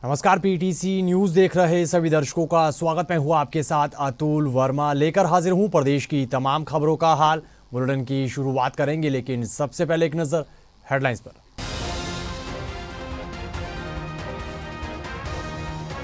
नमस्कार, PTC news देख रहे सभी दर्शकों का स्वागत। मैं हूं आपके साथ अतुल वर्मा, लेकर हाजिर हूं प्रदेश की तमाम खबरों का हाल। बुलेटिन की शुरुआत करेंगे, लेकिन सबसे पहले एक नजर हेडलाइंस पर।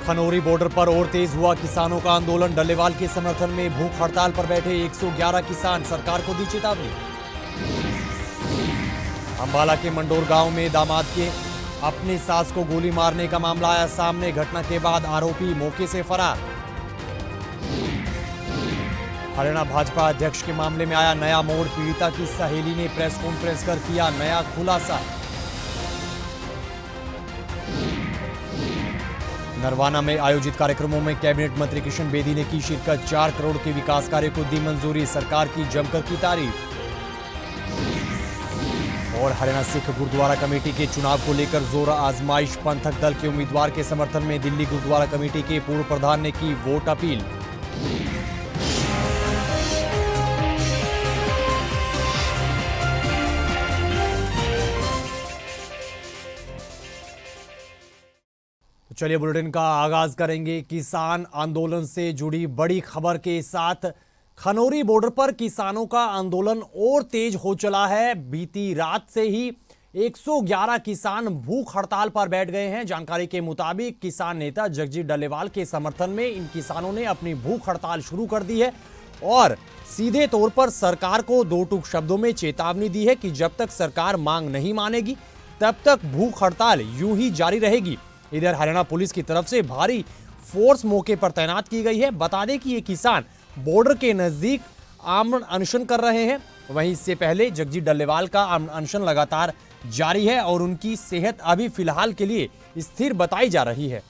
खनौरी बॉर्डर पर और तेज हुआ किसानों का आंदोलन। डल्लेवाल के समर्थन में भूख हड़ताल पर बैठे 111 किसान, सरकार को दी चेतावनी। अंबाला के मंडोर गांव में दामाद के अपनी सास को गोली मारने का मामला आया सामने। घटना के बाद आरोपी मौके से फरार। हरियाणा भाजपा अध्यक्ष के मामले में आया नया मोड़। पीड़िता की सहेली ने प्रेस कॉन्फ्रेंस कर किया नया खुलासा। नरवाना में आयोजित कार्यक्रमों में कैबिनेट मंत्री किशन बेदी ने की शिरकत। 4 करोड़ के विकास कार्य को दी मंजूरी, सरकार की जमकर की तारीफ। और हरियाणा सिख गुरुद्वारा कमेटी के चुनाव को लेकर जोर आजमाइश। पंथक दल के उम्मीदवार के समर्थन में दिल्ली गुरुद्वारा कमेटी के पूर्व प्रधान ने की वोट अपील। तो चलिए बुलेटिन का आगाज करेंगे किसान आंदोलन से जुड़ी बड़ी खबर के साथ। खनौरी बॉर्डर पर किसानों का आंदोलन और तेज हो चला है। बीती रात से ही 111 किसान भूख हड़ताल पर बैठ गए हैं। जानकारी के मुताबिक किसान नेता जगजीत डल्लेवाल के समर्थन में इन किसानों ने अपनी भूख हड़ताल शुरू कर दी है और सीधे तौर पर सरकार को दो टूक शब्दों में चेतावनी दी है कि जब तक सरकार मांग नहीं मानेगी तब तक भूख हड़ताल यूं ही जारी रहेगी। इधर हरियाणा पुलिस की तरफ से भारी फोर्स मौके पर तैनात की गई है। बता दें कि ये किसान बॉर्डर के नजदीक आमरण अनशन कर रहे हैं। वहीं इससे पहले जगजीत डल्लेवाल का आमरण अनशन लगातार जारी है और उनकी सेहत अभी फिलहाल के लिए स्थिर बताई जा रही है।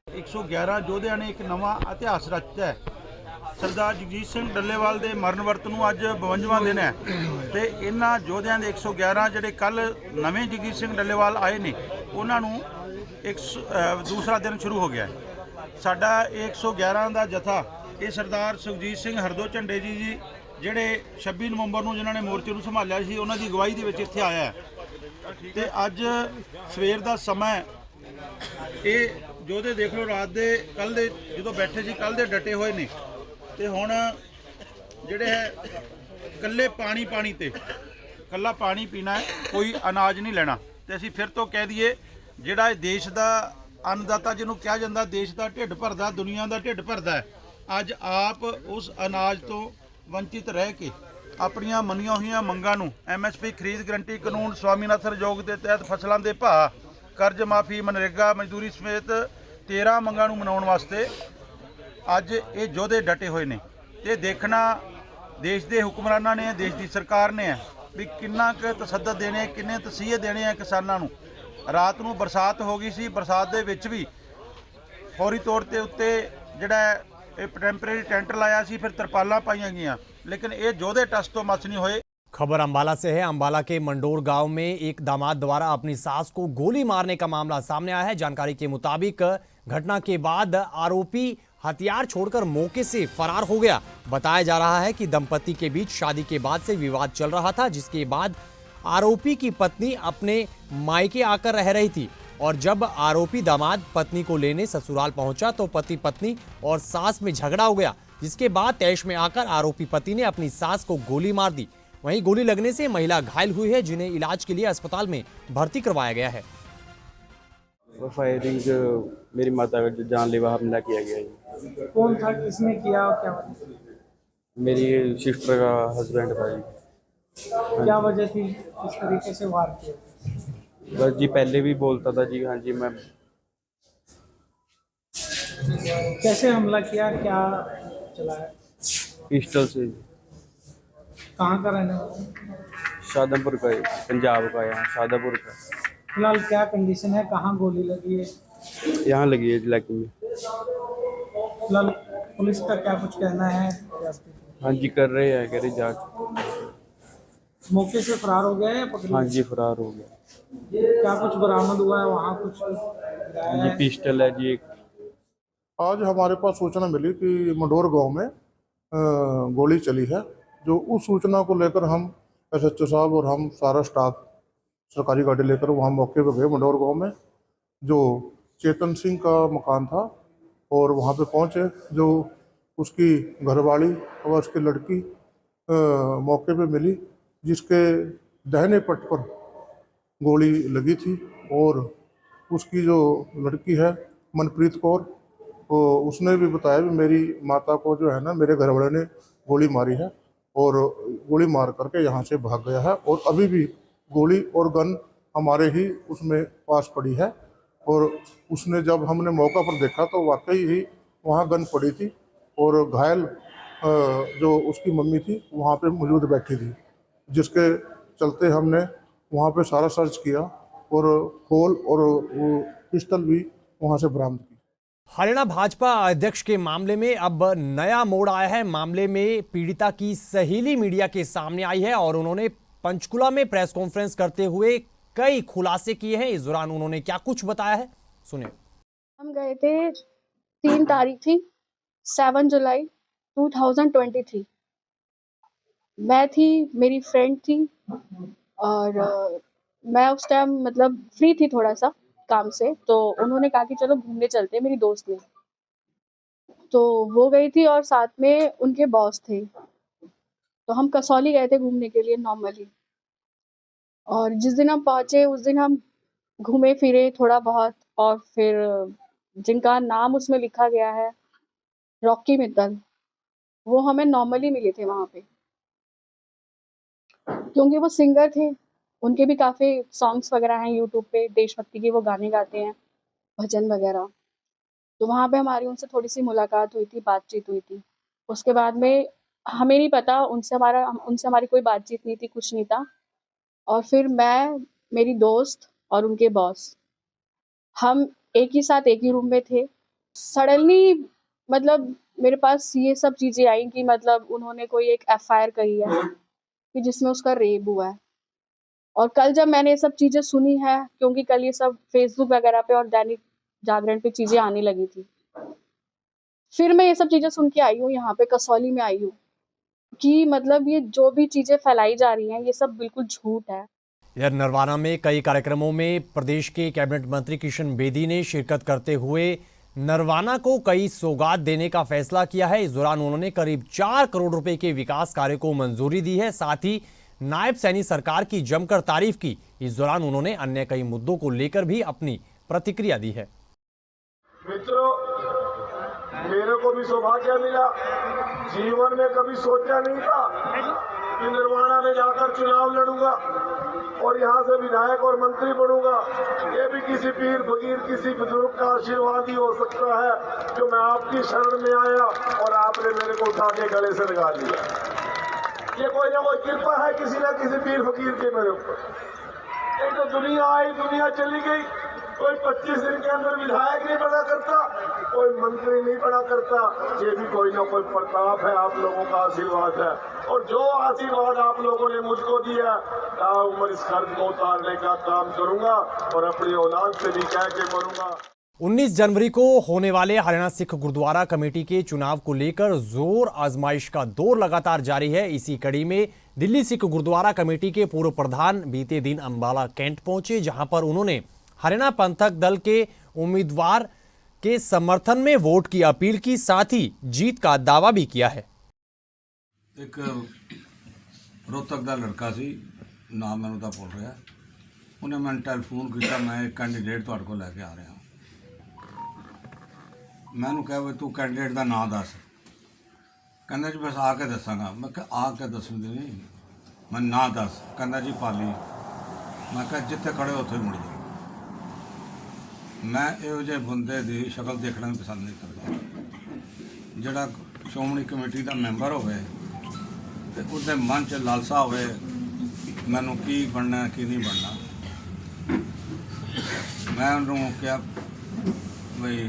111 ਯੋਧਿਆਂ ਨੇ ਇੱਕ ਨਵਾਂ ਇਤਿਹਾਸ ਰਚਿਆ ਹੈ। ਸਰਦਾਰ ਜਗਜੀਤ ਸਿੰਘ ਡੱਲੇਵਾਲ ਦੇ ਮਰਨ ਵਰਤ ਨੂੰ ਅੱਜ 52ਵਾਂ ਦਿਨ ਹੈ ਤੇ ਇਹਨਾਂ ਯੋਧਿਆਂ ਦੇ 111 ਜਿਹੜੇ ਕੱਲ ਨਵੇਂ ਜਗਜੀਤ ਸਿੰਘ ਡੱਲੇਵਾਲ ਆਏ ਨੇ ਉਹਨਾਂ ਨੂੰ ਦੂਸਰਾ ਦਿਨ ਸ਼ੁਰੂ ਹੋ ਗਿਆ ਹੈ। ਸਾਡਾ 111 ਦਾ ਜਥਾ ਇਹ ਸਰਦਾਰ ਸੁਖਜੀਤ ਸਿੰਘ ਹਰਦੋ ਝੰਡੇ ਜੀ ਜਿਹੜੇ 26 ਨਵੰਬਰ ਨੂੰ ਜਿਨ੍ਹਾਂ ਨੇ ਮੋਰਚੇ ਨੂੰ ਸੰਭਾਲਿਆ ਸੀ ਉਹਨਾਂ ਦੀ ਅਗਵਾਈ ਦੇ ਵਿੱਚ ਇੱਥੇ ਆਇਆ ਹੈ ਤੇ ਅੱਜ ਸਵੇਰ ਦਾ ਸਮਾਂ ਇਹ ਯੋਧੇ ਦੇਖ ਲਓ ਰਾਤ ਦੇ ਕੱਲ ਦੇ ਜਦੋਂ ਬੈਠੇ ਸੀ ਕੱਲ ਦੇ ਡਟੇ ਹੋਏ ਨੇ ਤੇ ਹੁਣ ਜਿਹੜੇ ਹੈ ਕੱਲੇ ਪਾਣੀ ਤੇ ਕੱਲਾ ਪਾਣੀ ਪੀਣਾ ਹੈ, ਕੋਈ ਅਨਾਜ ਨਹੀਂ ਲੈਣਾ। ਤੇ ਅਸੀਂ ਫਿਰ ਤੋਂ ਕਹਿ ਦਈਏ ਜਿਹੜਾ ਇਹ ਦੇਸ਼ ਦਾ अन्नदाता जिन्होंने कहा जाता देश का ढिड भरदा दुनिया का ढिड भरदा है। अज आप उस अनाज तो वंचित रह के अपनियां मनिया हुई मंगां नूं MSP खरीद गारंटी कानून स्वामीनाथन आयोग के तहत फसलों के भाव कर्ज माफ़ी मनरेगा मजदूरी समेत 13 मंगां नूं मनाउण वास्ते अज ये योधे डटे हुए ने। ते देखना देश के हुक्मरानां ने देश की सरकार ने भी किन्ना क तसद्दद देने किन्ने तसीहे देने किसानां नूं। रात ਨੂੰ बरसात हो गई सी, बरसात ਦੇ ਵਿੱਚ ਵੀ फौरी तौर ਤੇ ਉੱਤੇ ਜਿਹੜਾ ਇਹ ਟੈਂਪਰੇਰੀ ਟੈਂਟ ਲਾਇਆ ਸੀ, फिर तरपालां पाईयां गईयां, लेकिन ये जोधे टस तो मस नहीं होए। खबर अंबाला से है। अंबाला के मंडोर गांव में एक दामाद द्वारा अपनी सास को गोली मारने का मामला सामने आया है। जानकारी के मुताबिक घटना के बाद आरोपी हथियार छोड़कर मौके से फरार हो गया। बताया जा रहा है कि दंपति के बीच शादी के बाद से विवाद चल रहा था, जिसके बाद आरोपी की पत्नी अपने मायके आकर रह रही थी और जब आरोपी दामाद पत्नी को लेने ससुराल पहुंचा तो पति पत्नी और सास में झगड़ा हो गया, जिसके बाद तैश में आकर आरोपी पति ने अपनी सास को गोली मार दी। वहीं गोली लगने से महिला घायल हुई है, जिन्हें इलाज के लिए अस्पताल में भर्ती करवाया गया है। फायरिंग मेरी माता का जानलेवा हमला किया गया है। कौन था, किसने किया और क्या वजह? मेरी सिस्टर का हस्बैंड था जी। क्या वजह थी, किस तरीके से वार किया? बस जी पहले भी बोलता था जी, हाँ जी मैं। कैसे हमला किया, क्या चलाया? पिस्टल से। कहाँ का रहने वाला? शादमपुर का है, पंजाब का, यहाँ शादापुर का। फिलहाल क्या कंडीशन है, कहाँ गोली लगी है? यहाँ लगी है इलाके में। फिलहाल पुलिस का क्या कुछ कहना है? हाँ जी कर रहे हैं, कह रहे जांच। मौके से फरार हो गया है या पकड़? हाँ जी फरार हो गया। क्या कुछ बरामद हुआ है वहाँ कुछ? जी पिस्टल है जी एक। आज हमारे पास सूचना मिली कि मंडोर गांव में गोली चली है। जो उस सूचना को लेकर हम SHO साहब और हम सारा स्टाफ सरकारी गाड़ी लेकर वहाँ मौके पर गए मंडोर गांव में। जो चेतन सिंह का मकान था और वहाँ पे पहुँचे। जो उसकी घरवाली और उसकी लड़की मौके पे मिली, जिसके दाहिने पट पर गोली लगी थी। और उसकी जो लड़की है मनप्रीत कौर, तो उसने भी बताया भी मेरी माता को जो है ना मेरे घरवाले ने गोली मारी है और गोली मार करके यहाँ से भाग गया है। और अभी भी गोली और गन हमारे ही उसमें पास पड़ी है। और उसने जब हमने मौका पर देखा तो वाकई ही वहाँ गन पड़ी थी और घायल जो उसकी मम्मी थी वहाँ पे मौजूद बैठी थी, जिसके चलते हमने वहाँ पे सारा सर्च किया और खोल और वो पिस्टल भी वहाँ से बरामद की। हरियाणा भाजपा अध्यक्ष के मामले में अब नया मोड़ आया है। मामले में पीड़िता की सहेली मीडिया के सामने आई है और उन्होंने पंचकुला में प्रेस कॉन्फ्रेंस करते हुए कई खुलासे किए हैं। इस दौरान उन्होंने क्या कुछ बताया है, सुनिए। हम गए थे 3 तारीख थी 7 जुलाई 2023। मैं थी, मेरी फ्रेंड थी और मैं उस टाइम मतलब फ्री थी थोड़ा सा काम से, तो उन्होंने कहा कि चलो घूमने चलते हैं, मेरी दोस्त ने। तो वो गई थी और साथ में उनके बॉस थे। तो हम कसौली गए थे घूमने के लिए नॉर्मली। और जिस दिन हम पहुंचे उस दिन हम घूमे फिरे थोड़ा बहुत, और फिर जिनका नाम उसमें लिखा गया है रॉकी मित्तल, वो हमें नॉर्मली मिले थे वहाँ पे, क्योंकि वो सिंगर थे। उनके भी काफ़ी सॉन्ग्स वगैरह हैं यूट्यूब पे, देशभक्ति के वो गाने गाते हैं, भजन वगैरह। तो वहाँ पे हमारी उनसे थोड़ी सी मुलाकात हुई थी, बातचीत हुई थी। उसके बाद में हमें नहीं पता, उनसे हमारी कोई बातचीत नहीं थी, कुछ नहीं था। और फिर मैं, मेरी दोस्त और उनके बॉस, हम एक ही साथ एक ही रूम में थे। सडनली मतलब मेरे पास ये सब चीज़ें आई कि मतलब उन्होंने कोई एक एफआईआर करी है कि जिसमें उसका रेप हुआ है। और कल जब मैंने ये सब चीज़ें सुनी है, क्योंकि कल ये सब फेसबुक वगैरह पे और दैनिक जागरण पे चीज़ें आने लगी थी, फिर मैं ये सब चीज़ें सुन के आई हूँ, यहाँ पे कसौली में आई हूँ कि मतलब ये जो भी चीज़ें फैलाई जा रही हैं ये सब बिल्कुल झूठ है। इधर नरवाना में कई कार्यक्रमों में प्रदेश के कैबिनेट मंत्री किशन बेदी ने शिरकत करते हुए नरवाना को कई सौगात देने का फैसला किया है। इस दौरान उन्होंने करीब 4 करोड़ रुपए के विकास कार्य को मंजूरी दी है। साथ ही नायब सैनी सरकार की जमकर तारीफ की। इस दौरान उन्होंने अन्य कई मुद्दों को लेकर भी अपनी प्रतिक्रिया दी है। मित्रों, मेरे को भी सौभाग्य मिला, जीवन में कभी सोचा नहीं था कि नरवाना में जाकर चुनाव लड़ूंगा और यहाँ से विधायक और मंत्री बनूंगा। ये भी किसी पीर फकीर, किसी बुजुर्ग का आशीर्वाद ही हो सकता है जो मैं आपकी शरण में आया और आपने मेरे को उठा के गले से लगा लिया। ये कोई ना कोई कृपा है किसी ना किसी पीर फकीर के मेरे ऊपर। एक तो दुनिया आई, दुनिया चली गई, कोई 25 दिन के अंदर विधायक नहीं बना करता, कोई मंत्री नहीं बना करता। ये भी कोई ना कोई प्रताप है, आप लोगों का आशीर्वाद है। और जो आशीर्वाद आप लोगों ने मुझको दिया, उम्र इस कर्ज को उतारने का काम करूंगा और अपनी औलाद से भी कह के मरूंगा। 19 जनवरी को होने वाले हरियाणा सिख गुरुद्वारा कमेटी के चुनाव को लेकर जोर आजमाइश का दौर लगातार जारी है। इसी कड़ी में दिल्ली सिख गुरुद्वारा कमेटी के पूर्व प्रधान बीते दिन अंबाला कैंट पहुंचे, जहां पर उन्होंने हरियाणा पंथक दल के उम्मीदवार के समर्थन में वोट की अपील की, साथ ही जीत का दावा भी किया है। एक रोहतक का लड़का सी, नाम मैं उसका भुल रहा, उन्हें मैंने टैलीफोन किया, मैं एक कैंडीडेट तुहाडे कोल लैके आ रहा। मैं उन्होंने कहा तू कैंडीडेट का नाम दस। कहना जी बस आके दसांगा। मैं कहा आके दसूंगी नहीं, मैं ना दस। कहना जी पाली। मैं कहा जिथे खड़े उत्थे मुड़ जाओ। मैं इहो ਜਿਹੇ ਬੰਦੇ ਦੀ ਸ਼ਕਲ ਦੇਖਣਾ ਵੀ ਪਸੰਦ नहीं करता। ਜਿਹੜਾ ਸ਼੍ਰੋਮਣੀ ਕਮੇਟੀ ਦਾ ਮੈਂਬਰ ਹੋਵੇ ਤੇ ਉਹਦੇ ਮਨ 'ਚ ਲਾਲਸਾ ਹੋਵੇ ਮੈਨੂੰ ਕੀ ਬਣਨਾ ਕੀ ਨਹੀਂ ਬਣਨਾ। ਮੈਂ ਉਹਨੂੰ ਕਿਹਾ ਬਈ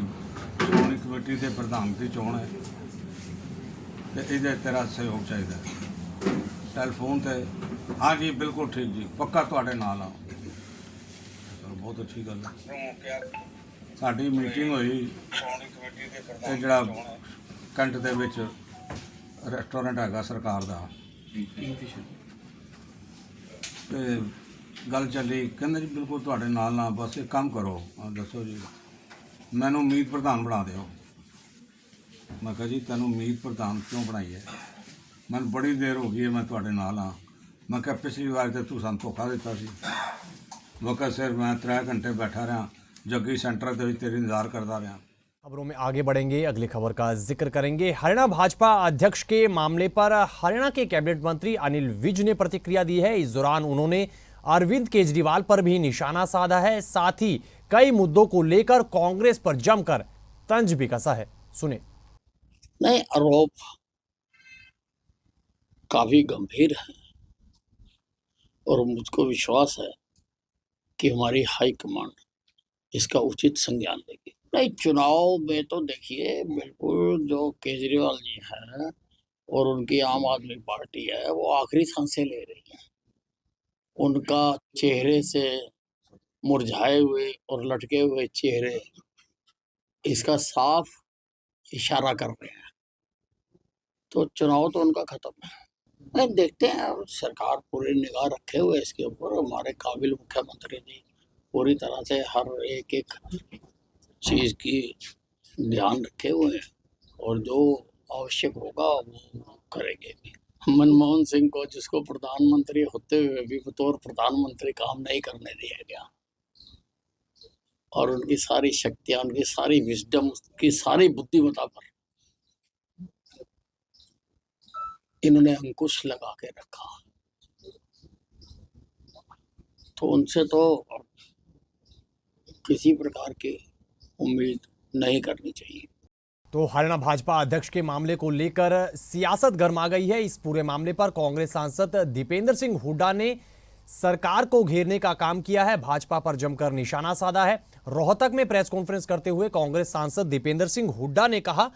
ਸ਼੍ਰੋਮਣੀ ਕਮੇਟੀ ਦੇ ਪ੍ਰਧਾਨ ਦੀ ਚੋਣ ਹੈ ਤੇ ਇਹਦੇ ਤੇਰਾ ਸਹਿਯੋਗ ਚਾਹੀਦਾ। ਟੈਲੀਫੋਨ ਤੇ हाँ जी बिल्कुल ठीक जी, पक्का ਤੁਹਾਡੇ ਨਾਲ ਆ। बहुत अच्छी गल है। साडी मीटिंग हुई ਜਿਹੜਾ कैंट ਦੇ ਵਿੱਚ ਰੈਸਟੋਰੈਂਟ ਹੈਗਾ ਸਰਕਾਰ ਦਾ, ਤੇ ਗੱਲ ਚੱਲੀ, ਕਹਿੰਦੇ ਜੀ ਬਿਲਕੁਲ ਤੁਹਾਡੇ ਨਾਲ ਬਸ ਇੱਕ ਕੰਮ ਕਰੋ, ਦੱਸੋ ਜੀ, ਮੈਨੂੰ ਮੀਤ ਪ੍ਰਧਾਨ ਬਣਾ ਦਿਓ। ਮੈਂ ਕਿਹਾ ਜੀ ਤੈਨੂੰ ਮੀਤ ਪ੍ਰਧਾਨ ਕਿਉਂ ਬਣਾਈਏ, ਮੈਨੂੰ ਬੜੀ ਦੇਰ ਹੋ ਗਈ ਹੈ ਮੈਂ ਤੁਹਾਡੇ ਨਾਲ ਹਾਂ। ਮੈਂ ਕਿਹਾ ਪਿਛਲੀ ਵਾਰ ਤੇ ਤੂੰ ਸਾਨੂੰ ਧੋਖਾ ਦਿੱਤਾ ਸੀ। ਵਕਤ ਸਿਰ मैं 3 घंटे बैठा रहा जग्गी सेंटर के तेरी इंतजार करता रहा। खबरों में आगे बढ़ेंगे, अगली खबर का जिक्र करेंगे। हरियाणा भाजपा अध्यक्ष के मामले पर हरियाणा के कैबिनेट मंत्री अनिल विज ने प्रतिक्रिया दी है। इस दौरान उन्होंने अरविंद केजरीवाल पर भी निशाना साधा है, साथ ही कई मुद्दों को लेकर कांग्रेस पर जमकर तंज भी कसा है। सुने। नहीं, आरोप काफी गंभीर है और मुझको विश्वास है कि हमारी हाईकमांड इसका उचित संज्ञान लेगी। नहीं, चुनाव में तो देखिए बिल्कुल जो केजरीवाल जी हैं और उनकी आम आदमी पार्टी है वो आखिरी सांसें ले रही है। उनका चेहरे से मुरझाए हुए और लटके हुए चेहरे इसका साफ इशारा कर रहे हैं। तो चुनाव तो उनका खत्म है। नहीं, देखते हैं, सरकार पूरी निगाह रखे हुए इसके ऊपर। हमारे काबिल मुख्यमंत्री जी पूरी तरह से हर एक चीज़ की ध्यान रखे हुए हैं और जो आवश्यक होगा वो करेंगे भी। मनमोहन सिंह को, जिसको प्रधानमंत्री होते हुए भी बतौर प्रधानमंत्री काम नहीं करने दिया गया, और उनकी सारी शक्तियाँ, उनकी सारी विजडम, उनकी सारी बुद्धिमत्ता पर इन्होंने अंकुश लगा के रखा, तो उनसे तो किसी प्रकार की उम्मीद नहीं करनी चाहिए। तो हरियाणा भाजपा अध्यक्ष के मामले को लेकर सियासत गर्मा गई है। इस पूरे मामले पर कांग्रेस सांसद दीपेंद्र सिंह हुड्डा ने सरकार को घेरने का काम किया है, भाजपा पर जमकर निशाना साधा है। रोहतक में प्रेस कॉन्फ्रेंस करते हुए कांग्रेस सांसद दीपेंद्र सिंह हुड्डा ने कहा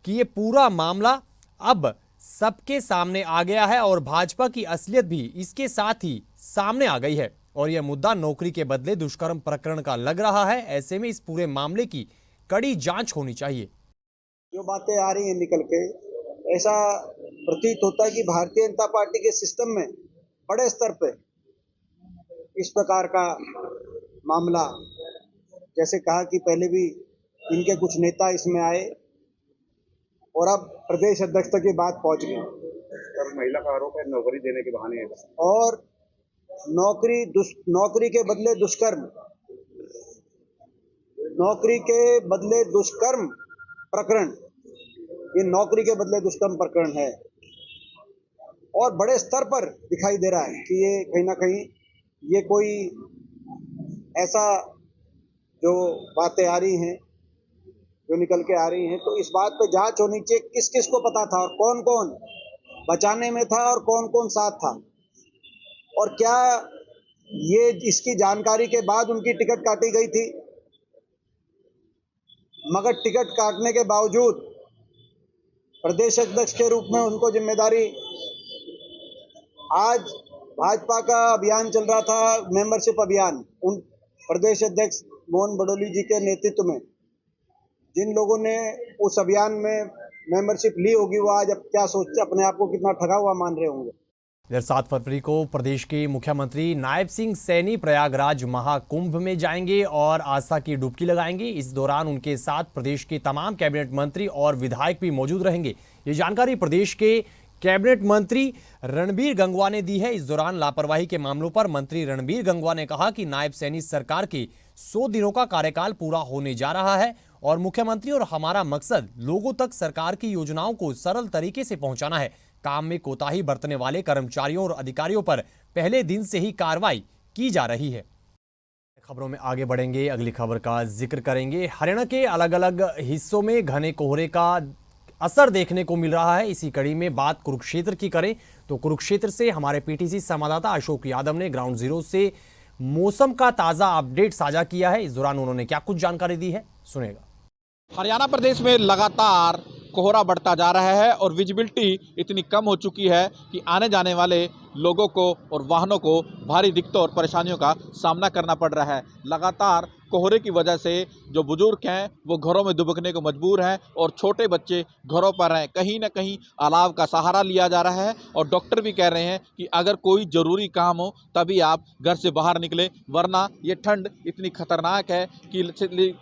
कि ये पूरा मामला अब सबके सामने आ गया है और भाजपा की असलियत भी इसके साथ ही सामने आ गई है और यह मुद्दा नौकरी के बदले दुष्कर्म प्रकरण का लग रहा है। ऐसे में इस पूरे मामले की कड़ी जांच होनी चाहिए। जो बातें आ रही हैं निकल के, ऐसा प्रतीत होता है कि भारतीय जनता पार्टी के सिस्टम में बड़े स्तर पे इस प्रकार का मामला, जैसे कहा कि पहले भी इनके कुछ नेता इसमें आए और अब प्रदेश अध्यक्ष तक की बात पहुंच गई। सर, महिला का आरोप है नौकरी देने के बहाने और नौकरी के बदले दुष्कर्म, नौकरी के बदले दुष्कर्म प्रकरण, ये नौकरी के बदले दुष्कर्म प्रकरण है और बड़े स्तर पर दिखाई दे रहा है कि ये कहीं ना कहीं ये कोई ऐसा जो बातें आ रही हैं, जो निकल के आ रही हैं, तो इस बात पे जांच होनी चाहिए किस किस को पता था और कौन कौन बचाने में था और कौन कौन साथ था, और क्या ये इसकी जानकारी के बाद उनकी टिकट काटी गई थी, मगर टिकट काटने के बावजूद प्रदेश अध्यक्ष के रूप में उनको जिम्मेदारी, आज भाजपा का अभियान चल रहा था, मेंबरशिप अभियान, उन प्रदेश अध्यक्ष मोहन भड़ोली जी के नेतृत्व में जिन लोगों ने उस अभियान में मेंबरशिप ली होगी, वो आज अब क्या सोचते, अपने आप को कितना ठगा हुआ मान रहे होंगे। इधर 7 फरवरी को प्रदेश के मुख्यमंत्री नायब सिंह सैनी प्रयागराज महाकुंभ में जाएंगे और आस्था की डुबकी लगाएंगे। इस दौरान उनके साथ प्रदेश के तमाम कैबिनेट मंत्री और विधायक भी मौजूद रहेंगे। ये जानकारी प्रदेश के कैबिनेट मंत्री रणबीर गंगवा ने दी है। इस दौरान लापरवाही के मामलों पर मंत्री रणबीर गंगवा ने कहा कि नायब सैनी सरकार के 100 दिनों का कार्यकाल पूरा होने जा रहा है और मुख्यमंत्री और हमारा मकसद लोगों तक सरकार की योजनाओं को सरल तरीके से पहुंचाना है। काम में कोताही बरतने वाले कर्मचारियों और अधिकारियों पर पहले दिन से ही कार्रवाई की जा रही है। खबरों में आगे बढ़ेंगे, अगली खबर का जिक्र करेंगे। हरियाणा के अलग अलग हिस्सों में घने कोहरे का असर देखने को मिल रहा है। इसी कड़ी में बात कुरुक्षेत्र की करें तो कुरुक्षेत्र से हमारे पीटीसी संवाददाता अशोक यादव ने ग्राउंड जीरो से मौसम का ताज़ा अपडेट साझा किया है। इस दौरान उन्होंने क्या कुछ जानकारी दी है, सुनेगा। हरियाणा प्रदेश में लगातार कोहरा बढ़ता जा रहा है और विजिबिलिटी इतनी कम हो चुकी है कि आने जाने वाले लोगों को और वाहनों को भारी दिक्कतों और परेशानियों का सामना करना पड़ रहा है। लगातार कोहरे की वजह से जो बुजुर्ग हैं वो घरों में दुबकने को मजबूर हैं और छोटे बच्चे घरों पर हैं। कहीं ना कहीं अलाव का सहारा लिया जा रहा है और डॉक्टर भी कह रहे हैं कि अगर कोई ज़रूरी काम हो तभी आप घर से बाहर निकलें, वरना ये ठंड इतनी खतरनाक है कि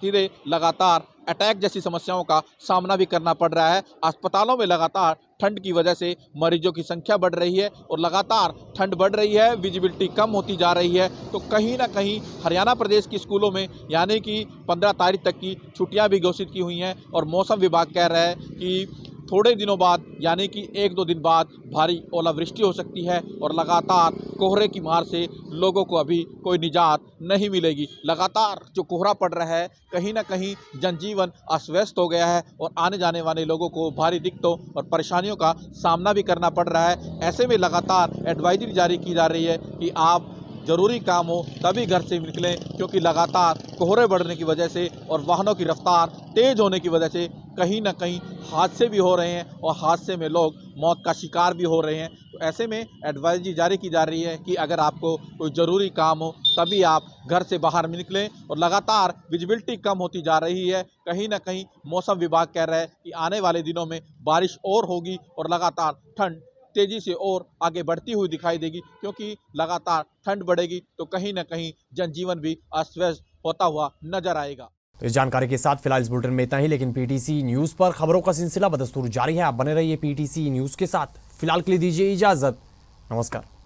धीरे लगातार अटैक जैसी समस्याओं का सामना भी करना पड़ रहा है। अस्पतालों में लगातार ठंड की वजह से मरीजों की संख्या बढ़ रही है और लगातार ठंड बढ़ रही है, विजिबिलिटी कम होती जा रही है। तो कहीं ना कहीं हरियाणा प्रदेश की स्कूलों में यानी कि 15 तारीख तक की छुट्टियां भी घोषित की हुई हैं और मौसम विभाग कह रहा है कि थोड़े दिनों बाद यानी कि 1-2 दिन बाद भारी ओलावृष्टि हो सकती है और लगातार कोहरे की मार से लोगों को अभी कोई निजात नहीं मिलेगी। लगातार जो कोहरा पड़ रहा है कहीं ना कहीं जनजीवन अस्त-व्यस्त हो गया है और आने जाने वाले लोगों को भारी दिक्कतों और परेशानियों का सामना भी करना पड़ रहा है। ऐसे में लगातार एडवाइजरी जारी की जा रही है कि आप ज़रूरी काम हो तभी घर से निकलें, क्योंकि लगातार कोहरे बढ़ने की वजह से और वाहनों की रफ्तार तेज़ होने की वजह से कहीं ना कहीं हादसे भी हो रहे हैं और हादसे में लोग मौत का शिकार भी हो रहे हैं। तो ऐसे में एडवाइजरी जारी की जा रही है कि अगर आपको कोई ज़रूरी काम हो तभी आप घर से बाहर निकलें और लगातार विजिबिलिटी कम होती जा रही है। कहीं ना कहीं मौसम विभाग कह रहा है कि आने वाले दिनों में बारिश और होगी और लगातार ठंड तेजी से और आगे बढ़ती हुई दिखाई देगी, क्योंकि लगातार ठंड बढ़ेगी तो कहीं ना कहीं जनजीवन भी अस्त व्यस्त होता हुआ नजर आएगा। तो इस जानकारी के साथ फिलहाल इस बुलेटिन में इतना ही, लेकिन पीटीसी न्यूज पर खबरों का सिलसिला बदस्तूर जारी है। आप बने रहिए पीटीसी न्यूज के साथ। फिलहाल के लिए दीजिए इजाजत। नमस्कार।